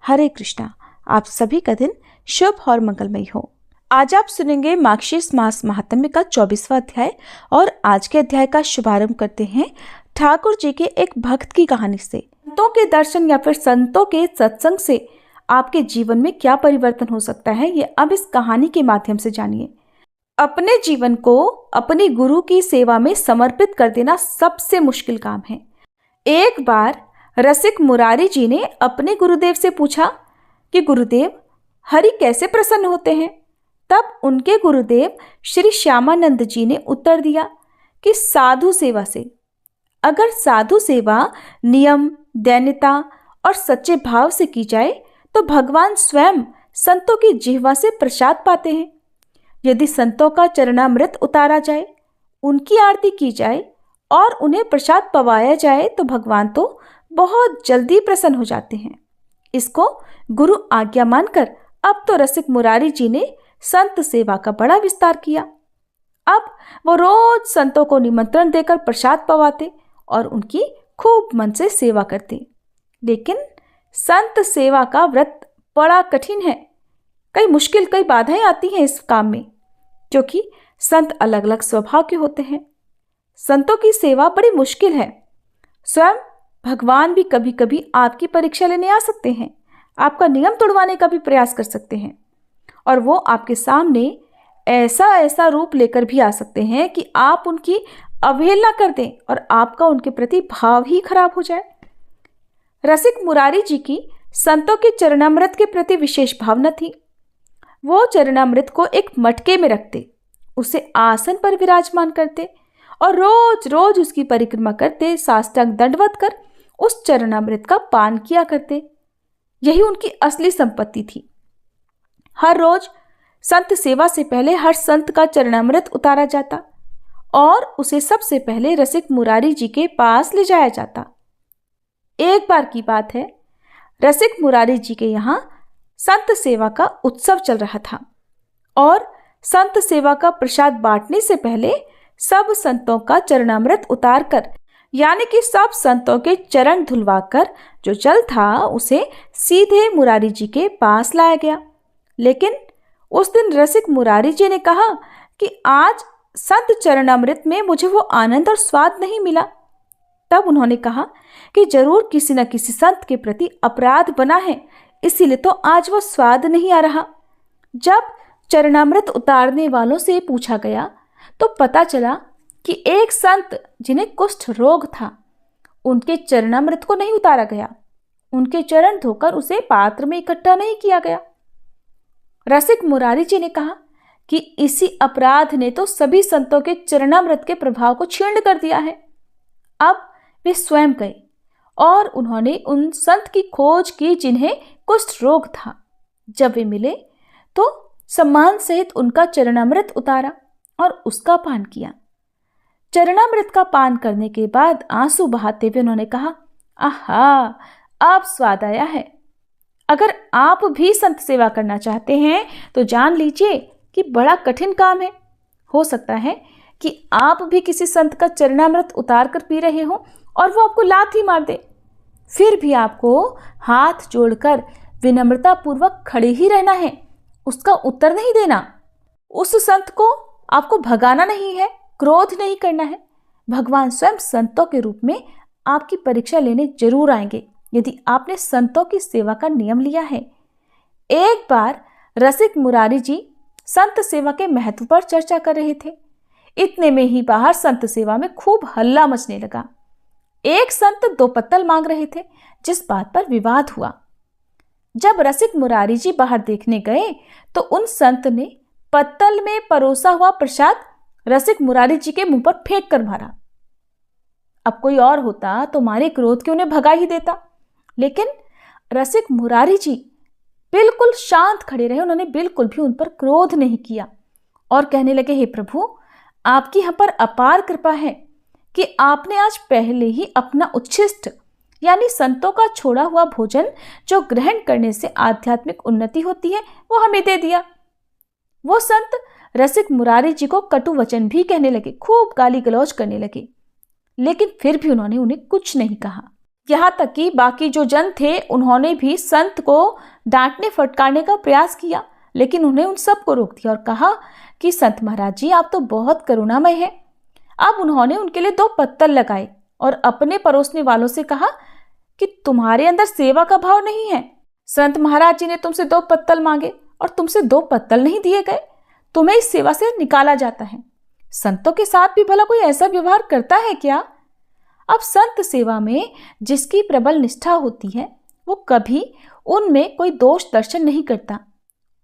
हरे कृष्णा। आप सभी का दिन शुभ और मंगलमय हो। आज आप सुनेंगे मार्गशीर्ष मास महात्म्य का 24वां अध्याय और आज के अध्याय का शुभारंभ करते हैं ठाकुर जी के एक भक्त की कहानी से। संतों के दर्शन या फिर संतों के सत्संग से आपके जीवन में क्या परिवर्तन हो सकता है, ये अब इस कहानी के माध्यम से जानिए। अपने जीवन को अपने गुरु की सेवा में समर्पित कर देना सबसे मुश्किल काम है। एक बार रसिक मुरारी जी ने अपने गुरुदेव से पूछा कि गुरुदेव, हरि कैसे प्रसन्न होते हैं? तब उनके गुरुदेव श्री श्यामानंद जी ने उत्तर दिया कि साधु सेवा से। अगर साधु सेवा नियम, दैन्यता और सच्चे भाव से की जाए तो भगवान स्वयं संतों की जिह्वा से प्रसाद पाते हैं। यदि संतों का चरणामृत उतारा जाए, उनकी आरती की जाए और उन्हें प्रसाद पवाया जाए तो भगवान तो बहुत जल्दी प्रसन्न हो जाते हैं। इसको गुरु आज्ञा मानकर अब तो रसिक मुरारी जी ने संत सेवा का बड़ा विस्तार किया। अब वो रोज संतों को निमंत्रण देकर प्रसाद पवाते और उनकी खूब मन से सेवा करते। लेकिन संत सेवा का व्रत बड़ा कठिन है। कई बाधाएं आती हैं इस काम में, क्योंकि संत अलग अलग स्वभाव के होते हैं। संतों की सेवा बड़ी मुश्किल है। स्वयं भगवान भी कभी कभी आपकी परीक्षा लेने आ सकते हैं, आपका नियम तोड़वाने का भी प्रयास कर सकते हैं और वो आपके सामने ऐसा रूप लेकर भी आ सकते हैं कि आप उनकी अवहेलना कर दें और आपका उनके प्रति भाव ही खराब हो जाए। रसिक मुरारी जी की संतों के चरणामृत के प्रति विशेष भावना थी। वो चरणामृत को एक मटके में रखते, उसे आसन पर विराजमान करते और रोज रोज उसकी परिक्रमा करते, साष्टांग दंडवत कर उस चरणामृत का पान किया करते। यही उनकी असली संपत्ति थी। हर रोज संत सेवा से पहले हर संत का चरणामृत उतारा जाता और उसे सबसे पहले रसिक मुरारी जी के पास ले जाया जाता। एक बार की बात है, रसिक मुरारी जी के यहाँ संत सेवा का उत्सव चल रहा था और संत सेवा का प्रसाद बांटने से पहले सब संतों का चरणामृत उतारकर, यानी कि सब संतों के चरण धुलवाकर जो जल था उसे सीधे मुरारी जी के पास लाया गया। लेकिन उस दिन रसिक मुरारी जी ने कहा कि आज संत चरणामृत में मुझे वो आनंद और स्वाद नहीं मिला। तब उन्होंने कहा कि जरूर किसी न किसी संत के प्रति अपराध बना है, इसीलिए तो आज वो स्वाद नहीं आ रहा। जब चरणामृत उतारने वालों से पूछा गया तो पता चला कि एक संत जिन्हें कुष्ठ रोग था, उनके चरणामृत को नहीं उतारा गया, उनके चरण धोकर उसे पात्र में इकट्ठा नहीं किया गया। रसिक मुरारी जी ने कहा कि इसी अपराध ने तो सभी संतों के चरणामृत के प्रभाव को क्षीण कर दिया है। अब वे स्वयं गए और उन्होंने उन संत की खोज की जिन्हें कुष्ठ रोग था। जब वे मिले तो सम्मान सहित उनका चरणामृत उतारा और उसका पान किया। चरणामृत का पान करने के बाद आंसू बहाते हुए उन्होंने कहा, आहा, अब स्वाद आया है। अगर आप भी संत सेवा करना चाहते हैं तो जान लीजिए कि बड़ा कठिन काम है। हो सकता है कि आप भी किसी संत का चरणामृत उतार कर पी रहे हो और वो आपको लात ही मार दे, फिर भी आपको हाथ जोड़कर विनम्रता पूर्वक खड़े ही रहना है, उसका उत्तर नहीं देना। उस संत को आपको भगाना नहीं है, क्रोध नहीं करना है। भगवान स्वयं संतों के रूप में आपकी परीक्षा लेने जरूर आएंगे यदि आपने संतों की सेवा का नियम लिया है। एक बार रसिक मुरारी जी संत सेवा के महत्व पर चर्चा कर रहे थे। इतने में ही बाहर संत सेवा में खूब हल्ला मचने लगा। एक संत 2 पत्तल मांग रहे थे, जिस बात पर विवाद हुआ। जब रसिक मुरारी जी बाहर देखने गए तो उन संत ने पत्तल में परोसा हुआ प्रसाद रसिक मुरारी जी के मुंह पर फेंक कर मारा। अब कोई और होता तो मारे क्रोध के उन्हें भगा ही देता, लेकिन रसिक मुरारी जी बिल्कुल शांत खड़े रहे। उन्होंने बिल्कुल भी उन पर क्रोध नहीं किया और कहने लगे, हे प्रभु, आपकी हम पर अपार कृपा है कि आपने आज पहले ही अपना उच्छिष्ट यानी संतों का छोड़ा हुआ भोजन जो ग्रहण करने से आध्यात्मिक उन्नति होती है वो हमें दे दिया। वो संत रसिक मुरारी जी को कटु वचन भी कहने लगे, खूब गाली गलौज करने लगे, लेकिन फिर भी उन्होंने उन्हें कुछ नहीं कहा। यहाँ तक कि बाकी जो जन थे उन्होंने भी संत को डांटने फटकारने का प्रयास किया, लेकिन उन्हें उन सबको रोक दिया और कहा कि संत महाराज जी, आप तो बहुत करुणामय हैं। अब उन्होंने उनके लिए 2 पत्तल लगाए और अपने परोसने वालों से कहा कि तुम्हारे अंदर सेवा का भाव नहीं है। संत महाराज जी ने तुमसे 2 पत्तल मांगे और तुमसे 2 पत्तल नहीं दिए गए, तुम्हें इस सेवा से निकाला जाता है। संतों के साथ भी भला कोई ऐसा व्यवहार करता है क्या? अब संत सेवा में जिसकी प्रबल निष्ठा होती है वो कभी उनमें कोई दोष दर्शन नहीं करता,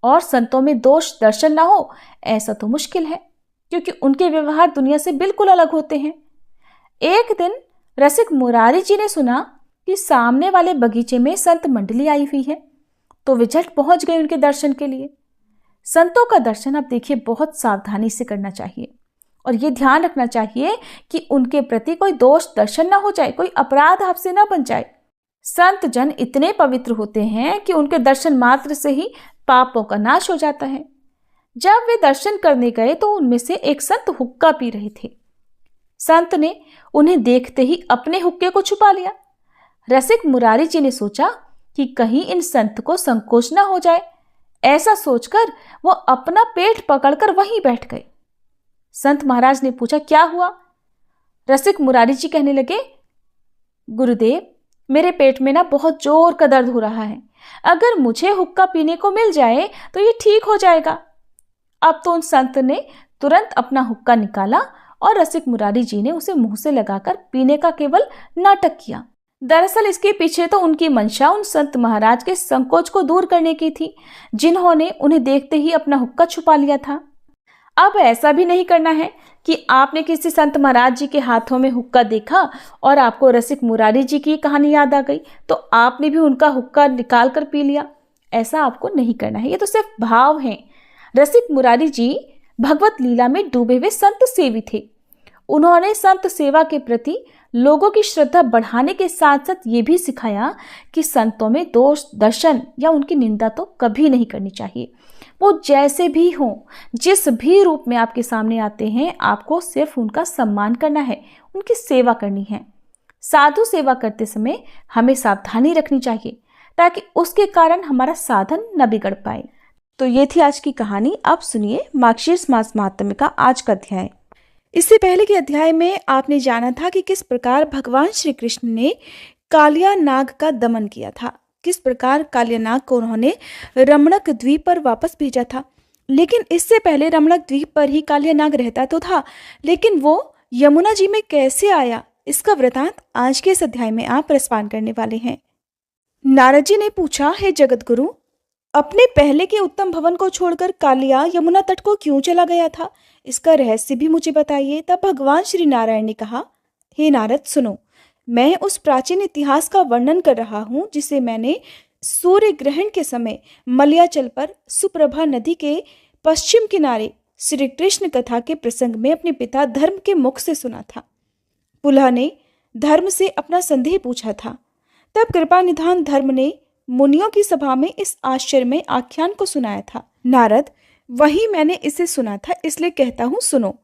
और संतों में दोष दर्शन ना हो ऐसा तो मुश्किल है, क्योंकि उनके व्यवहार दुनिया से बिल्कुल अलग होते हैं। एक दिन रसिक मुरारी जी ने सुना कि सामने वाले बगीचे में संत मंडली आई हुई है, तो वे झट पहुंच गए उनके दर्शन के लिए। संतों का दर्शन अब देखिए बहुत सावधानी से करना चाहिए, और ये ध्यान रखना चाहिए कि उनके प्रति कोई दोष दर्शन ना हो जाए, कोई अपराध आपसे ना बन जाए। संत जन इतने पवित्र होते हैं कि उनके दर्शन मात्र से ही पापों का नाश हो जाता है। जब वे दर्शन करने गए तो उनमें से एक संत हुक्का पी रहे थे। संत ने उन्हें देखते ही अपने हुक्के को छुपा लिया। रसिक मुरारी जी ने सोचा कि कहीं इन संत को संकोच ना हो जाए, ऐसा सोचकर वो अपना पेट पकड़कर वहीं बैठ गए। संत महाराज ने पूछा, क्या हुआ? रसिक मुरारी जी कहने लगे, गुरुदेव, मेरे पेट में ना बहुत जोर का दर्द हो रहा है। अगर मुझे हुक्का पीने को मिल जाए तो ये ठीक हो जाएगा। अब तो उन संत ने तुरंत अपना हुक्का निकाला और रसिक मुरारी जी ने उसे मुंह से लगाकर पीने का केवल नाटक किया। दरअसल इसके पीछे तो उनकी मंशा उन संत महाराज के संकोच को दूर करने की थी, जिन्होंने उन्हें देखते ही अपना हुक्का छुपा लिया था। अब ऐसा भी नहीं करना है कि आपने किसी संत महाराज जी के हाथों में हुक्का देखा और आपको रसिक मुरारी जी की कहानी याद आ गई तो आपने भी उनका हुक्का निकाल कर पी लिया। ऐसा आपको नहीं करना है, ये तो सिर्फ भाव हैं। रसिक मुरारी जी भगवत लीला में डूबे हुए संत सेवी थे। उन्होंने संत सेवा के प्रति लोगों की श्रद्धा बढ़ाने के साथ साथ ये भी सिखाया कि संतों में दोष दर्शन या उनकी निंदा तो कभी नहीं करनी चाहिए। वो जैसे भी हों, जिस भी रूप में आपके सामने आते हैं, आपको सिर्फ उनका सम्मान करना है, उनकी सेवा करनी है। साधु सेवा करते समय हमें सावधानी रखनी चाहिए ताकि उसके कारण हमारा साधन न बिगड़ पाए। तो ये थी आज की कहानी। अब सुनिए मार्गशीर्ष मास महात्म्य का आज का अध्याय। इससे पहले के अध्याय में आपने जाना था कि किस प्रकार भगवान श्री कृष्ण ने कालिया नाग का दमन किया था, किस प्रकार कालिया नाग को उन्होंने रमणक द्वीप पर वापस भेजा था। लेकिन इससे पहले रमणक द्वीप पर ही कालिया नाग रहता तो था, लेकिन वो यमुना जी में कैसे आया, इसका वृतांत आज के इस अध्याय में आप रसपान करने वाले हैं। नारद जी ने पूछा, हे जगत गुरु, अपने पहले के उत्तम भवन को छोड़कर कालिया यमुना तट को क्यों चला गया था, इसका रहस्य भी मुझे बताइए। तब भगवान श्री नारायण ने कहा, हे नारद सुनो, मैं उस प्राचीन इतिहास का वर्णन कर रहा हूँ जिसे मैंने सूर्य ग्रहण के समय मलयाचल पर सुप्रभा नदी के पश्चिम किनारे श्री कृष्ण कथा के प्रसंग में अपने पिता धर्म के मुख से सुना था। पुलह ने धर्म से अपना संदेह पूछा था। तब कृपा निधान धर्म ने मुनियों की सभा में इस आश्चर्यमय आख्यान को सुनाया था। नारद, वही मैंने इसे सुना था, इसलिए कहता हूँ, सुनो।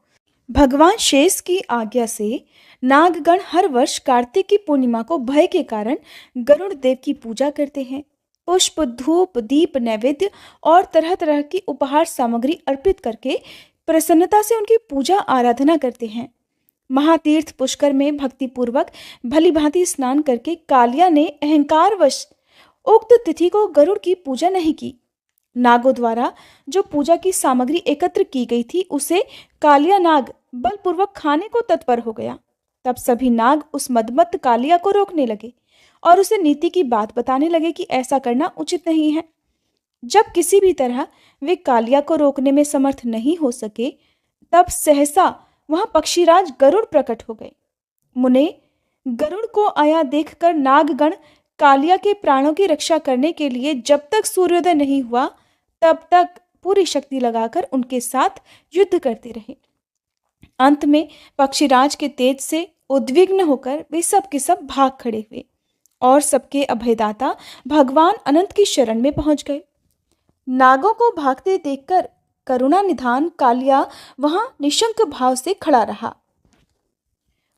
भगवान शेष की आज्ञा से नागगण हर वर्ष कार्तिक की पूर्णिमा को भय के कारण गरुड़ देव की पूजा करते हैं। पुष्प, धूप, दीप, नैवेद्य और तरह तरह की उपहार सामग्री अर्पित करके प्रसन्नता से उनकी पूजा आराधना करते हैं। महातीर्थ पुष्कर में भक्ति पूर्वक भली भांति स्नान करके कालिया ने अहंकारवश उक्त तिथि को गरुड़ की पूजा नहीं की। नागों द्वारा जो पूजा की सामग्री एकत्र की गई थी उसे कालिया नाग बलपूर्वक खाने को तत्पर हो गया। तब सभी नाग उस मदमत्त कालिया को रोकने लगे और उसे नीति की बात बताने लगे कि ऐसा करना उचित नहीं है। जब किसी भी तरह वे कालिया को रोकने में समर्थ नहीं हो सके, तब सहसा वहां पक्षीराज गरुड़ प्रकट हो गए। मुने, गरुड़ को आया देखकर नागगण कालिया के प्राणों की रक्षा करने के लिए जब तक सूर्योदय नहीं हुआ तब तक पूरी शक्ति लगाकर उनके साथ युद्ध करते रहे। अंत में पक्षीराज के तेज से उद्विग्न होकर वे सब के सब भाग खड़े हुए और सबके अभयदाता भगवान अनंत की शरण में पहुंच गए। नागों को भागते देखकर करुणा निधान कालिया वहां निशंक भाव से खड़ा रहा।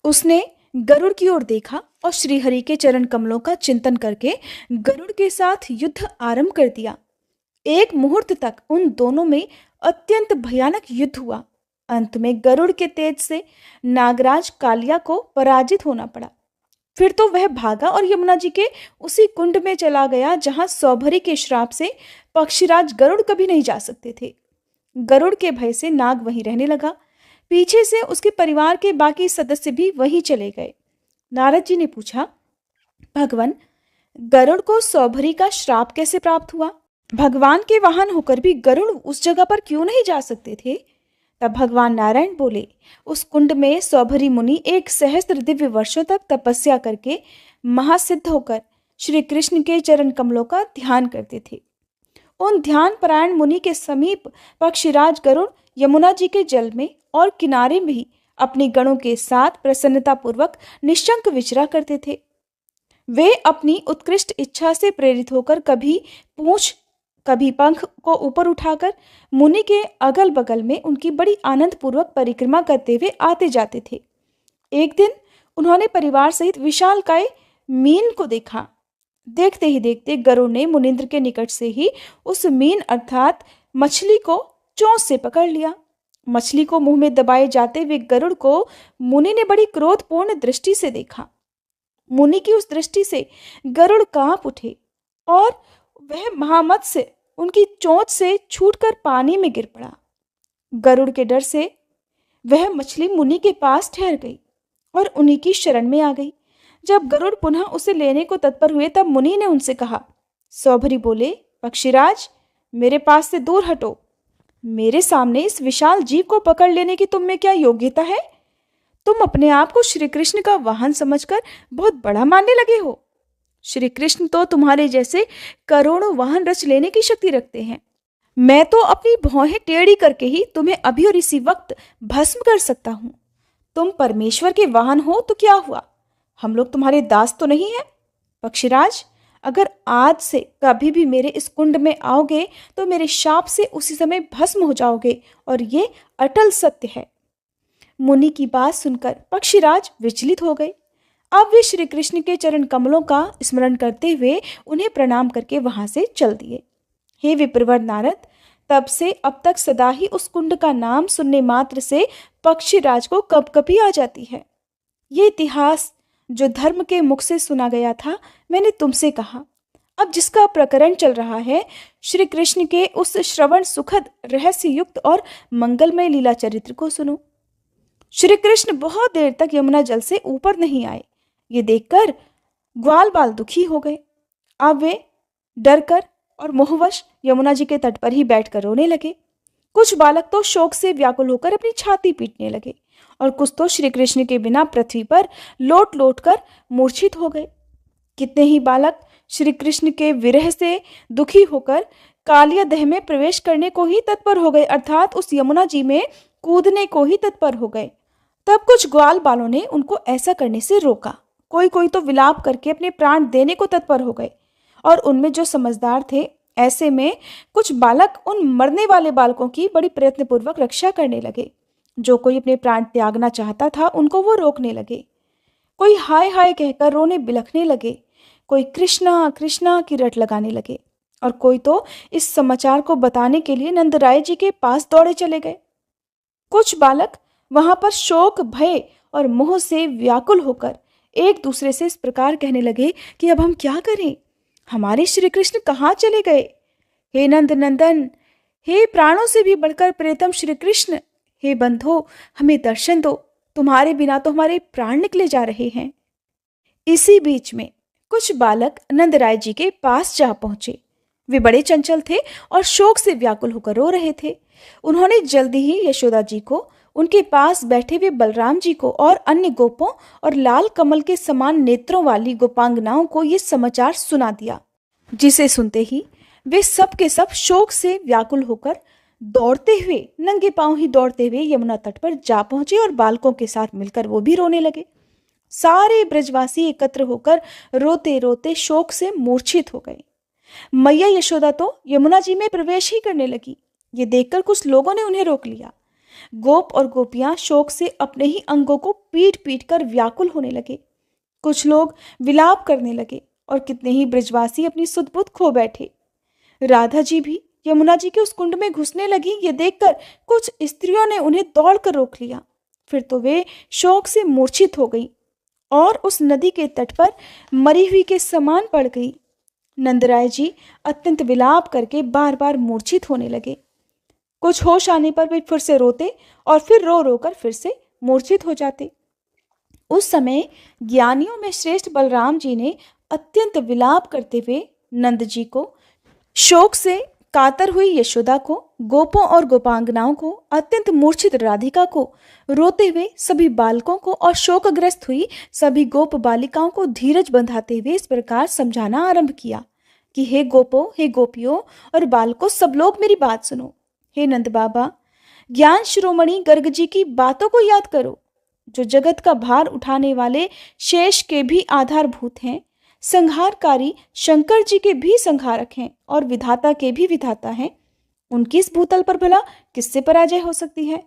उसने गरुड़ की ओर देखा और श्रीहरि के चरण कमलों का चिंतन करके गरुड़ के साथ युद्ध आरंभ कर दिया। एक मुहूर्त तक उन दोनों में अत्यंत भयानक युद्ध हुआ। अंत में गरुड़ के तेज से नागराज कालिया को पराजित होना पड़ा। फिर तो वह भागा और यमुना जी के उसी कुंड में चला गया जहां सौभरी के श्राप से पक्षीराज गरुड़ कभी नहीं जा सकते थे। गरुड़ के भय से नाग वहीं रहने लगा। पीछे से उसके परिवार के बाकी सदस्य भी वहीं चले गए। नारद जी ने पूछा, भगवान, गरुड़ को सौभरी का श्राप कैसे प्राप्त हुआ? भगवान के वाहन होकर भी गरुड़ उस जगह पर क्यों नहीं जा सकते थे? तब भगवान नारायण बोले, उस कुंड में सौभरी मुनि 1 सहस्त्र दिव्य वर्षों तक तपस्या करके महासिद्ध होकर श्री कृष्ण के चरण कमलों का ध्यान करते थे। उन ध्यान परायण मुनि के समीप पक्षीराज गरुड़ यमुना जी के जल में और किनारे में ही अपने गणों के साथ प्रसन्नता पूर्वक निशंक विचरा करते थे। वे अपनी उत्कृष्ट इच्छा से प्रेरित होकर कभी पूंछ कभी पंख को ऊपर उठाकर मुनि के अगल बगल में उनकी बड़ी आनंद पूर्वक परिक्रमा करते हुए आते जाते थे। एक दिन उन्होंने परिवार सहित विशालकाय मीन को देखा। देखते ही देखते गरुड़ ने मुनिंद्र के निकट से ही उस मीन अर्थात मछली को चोंच से पकड़ लिया। मछली को मुंह में दबाए जाते हुए गरुड़ को मुनि ने बड़ी क्रोधपूर्ण दृष्टि से देखा। मुनि की उस दृष्टि से गरुड़ कांप उठे और वह महामत्स्य उनकी चोंच से छूटकर पानी में गिर पड़ा। गरुड़ के डर से वह मछली मुनि के पास ठहर गई और उन्हीं की शरण में आ गई। जब गरुड़ पुनः उसे लेने को तत्पर हुए तब मुनि ने उनसे कहा। सौभरी बोले, पक्षीराज, मेरे पास से दूर हटो। मेरे सामने इस विशाल जीव को पकड़ लेने की तुम में क्या योग्यता है? तुम अपने आप को श्री कृष्ण का वाहन समझकर बहुत बड़ा मानने लगे हो। श्री कृष्ण तो तुम्हारे जैसे करोड़ों वाहन रच लेने की शक्ति रखते हैं। मैं तो अपनी भौहें टेढ़ी करके ही तुम्हें अभी और इसी वक्त भस्म कर सकता हूं। तुम परमेश्वर के वाहन हो तो क्या हुआ, हम लोग तुम्हारे दास तो नहीं है। पक्षीराज, अगर आज से कभी भी मेरे इस कुंड में आओगे तो मेरे शाप से उसी समय भस्म हो जाओगे, और ये अटल सत्य है। मुनि की बात सुनकर पक्षीराज विचलित हो गए। अब वे श्री कृष्ण के चरण कमलों का स्मरण करते हुए उन्हें प्रणाम करके वहां से चल दिए। हे विप्रवर नारद, तब से अब तक सदा ही उस कुंड का नाम सुनने मात्र से पक्षीराज को कपकपी आ जाती है। ये इतिहास जो धर्म के मुख से सुना गया था मैंने तुमसे कहा। अब जिसका प्रकरण चल रहा है, श्री कृष्ण के उस श्रवण सुखद रहस्य युक्त और मंगलमय लीला चरित्र को सुनो। श्री कृष्ण बहुत देर तक यमुना जल से ऊपर नहीं आए। ये देखकर ग्वाल बाल दुखी हो गए। अब वे डरकर और मोहवश यमुना जी के तट पर ही बैठकर रोने लगे। कुछ बालक तो शोक से व्याकुल होकर अपनी छाती पीटने लगे और कुछ तो श्री कृष्ण के बिना पृथ्वी पर लोट लोट कर मूर्छित हो गए। कितने ही बालक श्री कृष्ण के विरह से दुखी होकर कालिया दह में प्रवेश करने को ही तत्पर हो गए, अर्थात उस यमुना जी में कूदने को ही तत्पर हो गए। तब कुछ ग्वाल बालों ने उनको ऐसा करने से रोका। कोई कोई तो विलाप करके अपने प्राण देने को तत्पर हो गए, और उनमें जो समझदार थे ऐसे में कुछ बालक उन मरने वाले बालकों की बड़ी प्रयत्नपूर्वक रक्षा करने लगे। जो कोई अपने प्राण त्यागना चाहता था उनको वो रोकने लगे। कोई हाय हाय कहकर रोने बिलखने लगे, कोई कृष्णा कृष्णा की रट लगाने लगे, और कोई तो इस समाचार को बताने के लिए नंदराय जी के पास दौड़े चले गए। कुछ बालक वहां पर शोक, भय और मोह से व्याकुल होकर एक दूसरे से इस प्रकार कहने लगे कि अब हम क्या करें, हमारे श्री कृष्ण कहाँ चले गए? हे नंद नंदन, हे प्राणों से भी बढ़कर प्रियतम श्री कृष्ण, हे बंधो, हमें दर्शन दो, तुम्हारे बिना तो हमारे प्राण निकले जा रहे हैं। इसी बीच में कुछ बालक नंदराय जी के पास जा पहुंचे। वे बड़े चंचल थे और शोक से व्याकुल होकर रो रहे थे। उन्होंने जल्दी ही यशोदा जी को, उनके पास बैठे हुए बलराम जी को और अन्य गोपों और लाल कमल के समान नेत्रों वाली गोपांगनाओं को ये समाचार सुना दिया, जिसे सुनते ही वे सब के सब शोक से व्याकुल होकर दौड़ते हुए, नंगे पांव ही दौड़ते हुए यमुना तट पर जा पहुंचे और बालकों के साथ मिलकर वो भी रोने लगे। सारे ब्रजवासी एकत्र होकर रोते रोते शोक से मूर्छित हो गए। मैया यशोदा तो यमुना जी में प्रवेश ही करने लगी। ये देखकर कुछ लोगों ने उन्हें रोक लिया। गोप और गोपियां शोक से अपने ही अंगों को पीट पीट कर व्याकुल होने लगे। कुछ लोग विलाप करने लगे और कितने ही ब्रजवासी अपनी सुध-बुध खो बैठे। राधा जी भी यमुना जी के उस कुंड में घुसने लगी। ये देखकर कुछ स्त्रियों ने उन्हें दौड़कर रोक लिया। फिर तो वे शोक से मूर्छित हो गईं और उस नदी के तट पर मरी हुई के समान पड़ गई। नंदराय जी अत्यंत विलाप करके बार बार मूर्छित होने लगे। कुछ होश आने पर वे फिर से रोते और फिर रो रो कर फिर से मूर्छित हो जाते। उस समय ज्ञानियों में श्रेष्ठ बलराम जी ने अत्यंत विलाप करते हुए नंद जी को, शोक से कातर हुई यशोदा को, गोपों और गोपांगनाओं को, अत्यंत मूर्छित राधिका को, रोते हुए सभी बालकों को और शोकग्रस्त हुई सभी गोप बालिकाओं को धीरज बंधाते हुए इस प्रकार समझाना आरंभ किया कि हे गोपों, हे गोपियों और बालकों, सब लोग मेरी बात सुनो। हे नंद बाबा, ज्ञान शिरोमणि गर्ग जी की बातों को याद करो, जो जगत का भार उठाने वाले शेष के भी आधारभूत हैं, संहारकारी शंकर जी के भी संहारक हैं और विधाता के भी विधाता हैं। उनकी इस भूतल पर भला किससे पराजय हो सकती है?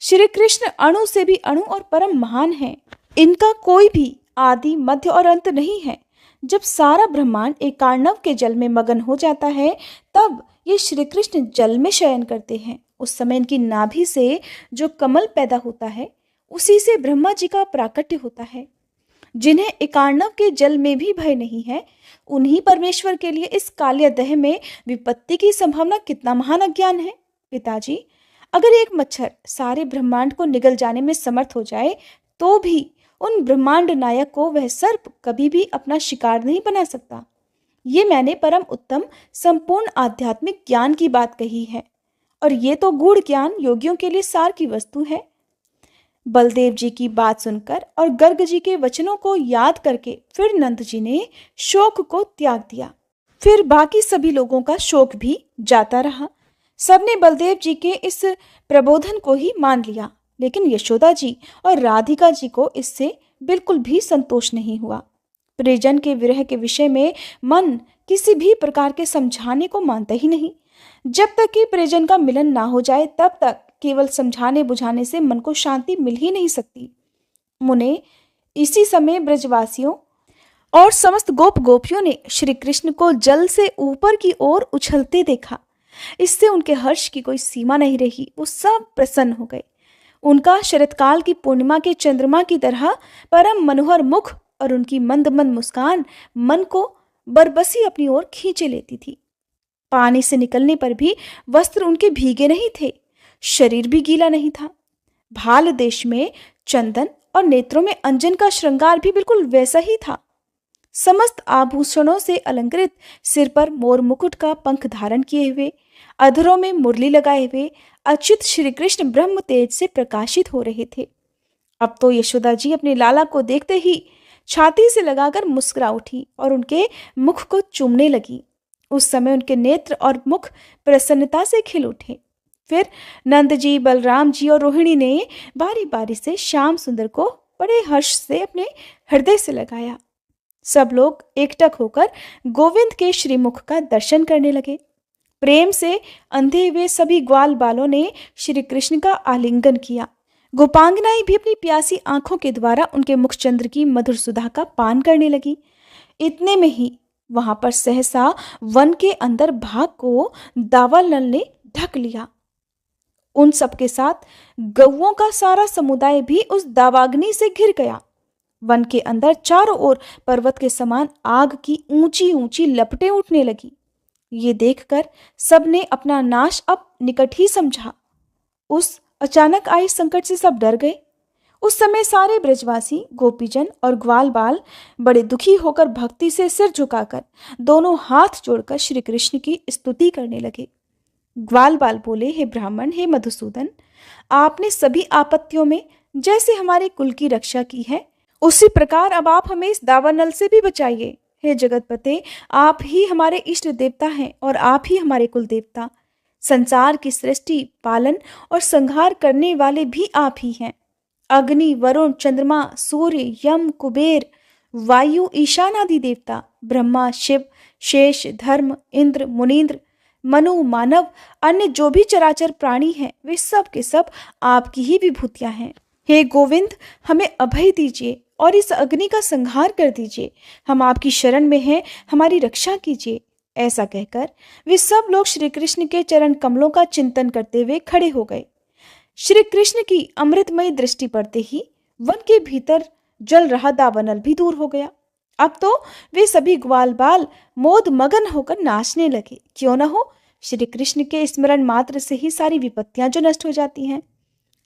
श्री कृष्ण अणु से भी अणु और परम महान हैं। इनका कोई भी आदि मध्य और अंत नहीं है। जब सारा ब्रह्मांड एक कार्णव के जल में मगन हो जाता है, तब ये श्री कृष्ण जल में शयन करते हैं। उस समय इनकी नाभि से जो कमल पैदा होता है, उसी से ब्रह्मा जी का प्राकट्य होता है। जिन्हें एकार्णव के जल में भी भय नहीं है, उन्हीं परमेश्वर के लिए इस कालिया दह में विपत्ति की संभावना कितना महान अज्ञान है। पिताजी, अगर एक मच्छर सारे ब्रह्मांड को निगल जाने में समर्थ हो जाए, तो भी उन ब्रह्मांड नायक को वह सर्प कभी भी अपना शिकार नहीं बना सकता। ये मैंने परम उत्तम संपूर्ण आध्यात्मिक ज्ञान की बात कही है, और ये तो गूढ़ ज्ञान योगियों के लिए सार की वस्तु है। बलदेव जी की बात सुनकर और गर्ग जी के वचनों को याद करके फिर नंद जी ने शोक को त्याग दिया। फिर बाकी सभी लोगों का शोक भी जाता रहा। सबने बलदेव जी के इस प्रबोधन को ही मान लिया, लेकिन यशोदा जी और राधिका जी को इससे बिल्कुल भी संतोष नहीं हुआ। प्रियजन के विरह के विषय में मन किसी भी प्रकार के समझाने को मानता ही नहीं। जब तक कि प्रियजन का मिलन ना हो जाए, तब तक केवल समझाने बुझाने से मन को शांति मिल ही नहीं सकती। मुने इसी समय ब्रजवासियों और समस्त गोप गोपियों ने श्री कृष्ण को जल से ऊपर की ओर उछलते देखा। इससे उनके हर्ष की कोई सीमा नहीं रही। वो सब प्रसन्न हो गए। उनका शरतकाल की पूर्णिमा के चंद्रमा की तरह परम मनोहर मुख और उनकी मंद मंद मुस्कान मन को बरबसी अपनी ओर खींचे लेती थी। पानी से निकलने पर भी वस्त्र उनके भीगे नहीं थे, शरीर भी गीला नहीं था। भाल देश में चंदन और नेत्रों में अंजन का श्रृंगार भी बिल्कुल वैसा ही था। समस्त आभूषणों से अलंकृत, सिर पर मोर मुकुट का पंख धारण किए हुए, अधरों में मुरली लगाए हुए अच्युत श्री कृष्ण ब्रह्म तेज से प्रकाशित हो रहे थे। अब तो यशोदा जी अपने लाला को देखते ही छाती से लगाकर मुस्कुरा उठी और उनके मुख को चूमने लगी। उस समय उनके नेत्र और मुख प्रसन्नता से खिल उठे। फिर नंद जी, बलराम जी और रोहिणी ने बारी बारी से श्याम सुंदर को बड़े हर्ष से अपने हृदय से लगाया। सब लोग एकटक होकर गोविंद के श्रीमुख का दर्शन करने लगे। प्रेम से अंधे हुए सभी ग्वाल बालों ने श्री कृष्ण का आलिंगन किया। गोपांगनाएं भी अपनी प्यासी आंखों के द्वारा उनके मुखचंद्र की मधुर सुधा का पान करने लगी। इतने में ही वहां पर सहसा वन के अंदर भाग को दावानल ने ढक लिया। उन सबके साथ गौओं का सारा समुदाय भी उस दावाग्नि से घिर गया। वन के अंदर चारों ओर पर्वत के समान आग की ऊंची ऊंची लपटें उठने लगी। ये देखकर सबने अपना नाश अब निकट ही समझा। उस अचानक आए संकट से सब डर गए। उस समय सारे ब्रजवासी, गोपीजन और ग्वाल बाल बड़े दुखी होकर भक्ति से सिर झुकाकर दोनों हाथ जोड़कर श्री कृष्ण की स्तुति करने लगे। ग्वाल बाल बोले, हे ब्राह्मण, हे मधुसूदन, आपने सभी आपत्तियों में जैसे हमारे कुल की रक्षा की है, उसी प्रकार अब आप हमें इस दावानल से भी बचाइए। हे जगतपते, आप ही हमारे इष्ट देवता हैं और आप ही हमारे कुल देवता। संसार की सृष्टि, पालन और संहार करने वाले भी आप ही हैं। अग्नि, वरुण, चंद्रमा, सूर्य, यम, कुबेर, वायु, ईशान आदि देवता, ब्रह्मा, शिव, शेष, धर्म, इंद्र, मुनीन्द्र, मनु, मानव, अन्य जो भी चराचर प्राणी हैं, वे सब के सब आपकी ही विभूतियां हैं। हे गोविंद, हमें अभय दीजिए और इस अग्नि का संहार कर दीजिए। हम आपकी शरण में हैं, हमारी रक्षा कीजिए। ऐसा कहकर वे सब लोग श्री कृष्ण के चरण कमलों का चिंतन करते हुए खड़े हो गए। श्री कृष्ण की अमृतमयी दृष्टि पड़ते ही वन के भीतर जल रहा दावानल भी दूर हो गया। अब तो वे सभी ग्वाल बाल मोद मगन होकर नाचने लगे। क्यों न हो, श्री कृष्ण के स्मरण मात्र से ही सारी विपत्तियां जो नष्ट हो जाती हैं।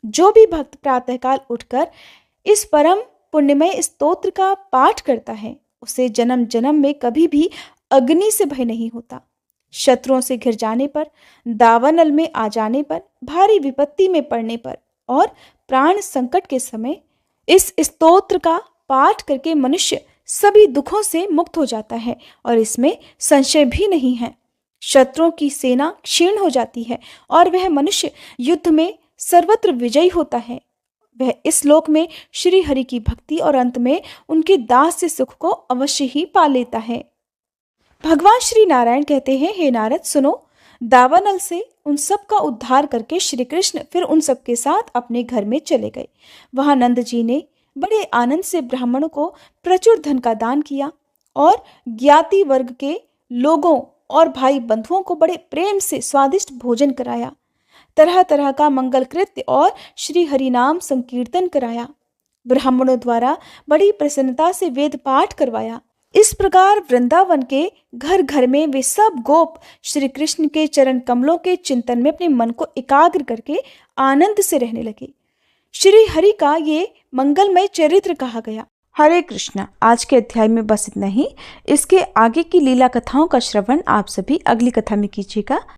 जो भी भक्त प्रातःकाल उठकर इस परम पुण्यमय स्तोत्र का पाठ करता है, उसे जन्म जन्म में कभी भी अग्नि से भय नहीं होता। शत्रुओं से घिर जाने पर, दावानल में आ जाने पर, भारी विपत्ति में पड़ने पर और प्राण संकट के समय इस स्तोत्र का पाठ करके मनुष्य सभी दुखों से मुक्त हो जाता है और इसमें संशय भी नहीं है। शत्रुओं की सेना क्षीण हो जाती है और वह मनुष्य युद्ध में सर्वत्र विजयी होता है। वह इस लोक में श्री हरि की भक्ति और अंत में उनके दास से सुख को अवश्य ही पा लेता है। भगवान श्री नारायण कहते हैं, हे नारद सुनो, दावानल से उन सब का उद्धार करके श्री कृष्ण फिर उन सब के साथ अपने घर में चले गए। वहां नंद जी ने बड़े आनंद से ब्राह्मणों को प्रचुर धन का दान किया और ज्ञाति वर्ग के लोगों और भाई बंधुओं को बड़े प्रेम से स्वादिष्ट भोजन कराया। तरह तरह का मंगल कृत्य और श्री हरि नाम संकीर्तन कराया। ब्राह्मणों द्वारा बड़ी प्रसन्नता से वेद पाठ करवाया। इस प्रकार वृंदावन के घर घर में वे सब गोप श्री कृष्ण के चरण कमलों के चिंतन में अपने मन को एकाग्र करके आनंद से रहने लगे। श्री हरि का ये मंगलमय चरित्र कहा गया। हरे कृष्णा। आज के अध्याय में बस इतना ही। इसके आगे की लीला कथाओं का श्रवण आप सभी अगली कथा में कीजिएगा।